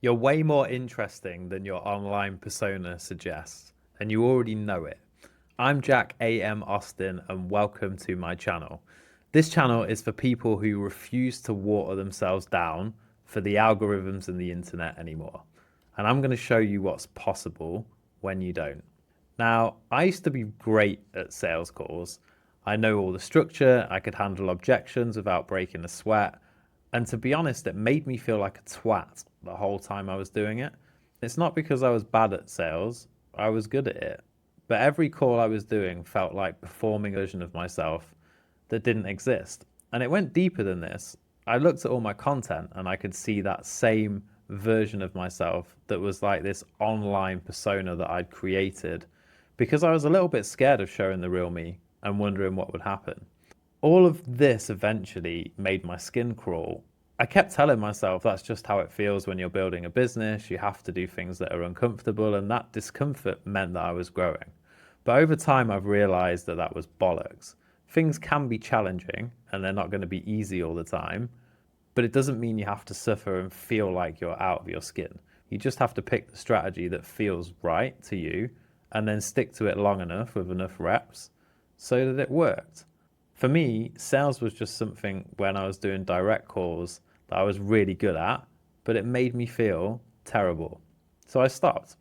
You're way more interesting than your online persona suggests, and you already know it. I'm Jack A.M. Austin, and welcome to my channel. This channel is for people who refuse to water themselves down for the algorithms and the internet anymore. And I'm going to show you what's possible when you don't. Now, I used to be great at sales calls. I know all the structure, I could handle objections without breaking a sweat. And to be honest, it made me feel like a twat the whole time I was doing it. It's not because I was bad at sales, I was good at it. But every call I was doing felt like performing a version of myself that didn't exist. And it went deeper than this. I looked at all my content and I could see that same version of myself that was like this online persona that I'd created because I was a little bit scared of showing the real me and wondering what would happen. All of this eventually made my skin crawl. I kept telling myself that's just how it feels when you're building a business. You have to do things that are uncomfortable, and that discomfort meant that I was growing. But over time, I've realized that that was bollocks. Things can be challenging, and they're not going to be easy all the time, but it doesn't mean you have to suffer and feel like you're out of your skin. You just have to pick the strategy that feels right to you and then stick to it long enough with enough reps so that it worked. For me, sales was just something when I was doing direct calls that I was really good at, but it made me feel terrible. So I stopped.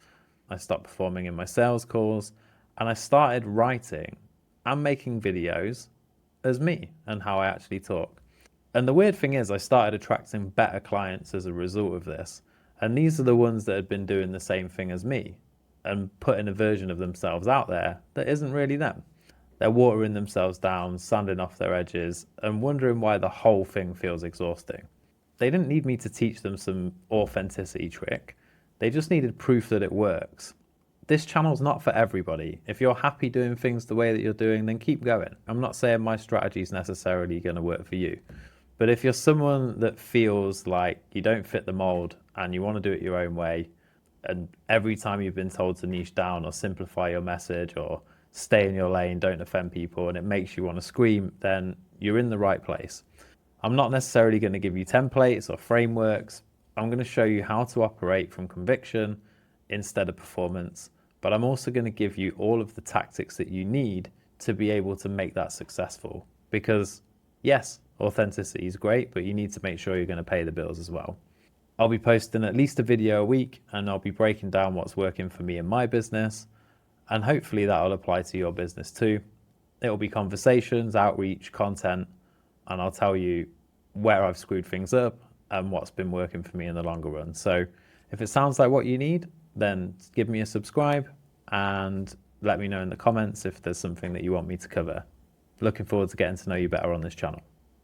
I stopped performing in my sales calls and I started writing and making videos as me and how I actually talk. And the weird thing is, I started attracting better clients as a result of this. And these are the ones that had been doing the same thing as me and putting a version of themselves out there that isn't really them. They're watering themselves down, sanding off their edges, and wondering why the whole thing feels exhausting. They didn't need me to teach them some authenticity trick. They just needed proof that it works. This channel's not for everybody. If you're happy doing things the way that you're doing, then keep going. I'm not saying my strategy is necessarily going to work for you. But if you're someone that feels like you don't fit the mold and you want to do it your own way, and every time you've been told to niche down or simplify your message or stay in your lane, don't offend people, and it makes you want to scream, then you're in the right place. I'm not necessarily going to give you templates or frameworks. I'm going to show you how to operate from conviction instead of performance, but I'm also going to give you all of the tactics that you need to be able to make that successful. Because yes, authenticity is great, but you need to make sure you're going to pay the bills as well. I'll be posting at least a video a week, and I'll be breaking down what's working for me in my business, and hopefully that'll apply to your business too. It'll be conversations, outreach, content, and I'll tell you where I've screwed things up and what's been working for me in the longer run. So if it sounds like what you need, then give me a subscribe and let me know in the comments if there's something that you want me to cover. Looking forward to getting to know you better on this channel.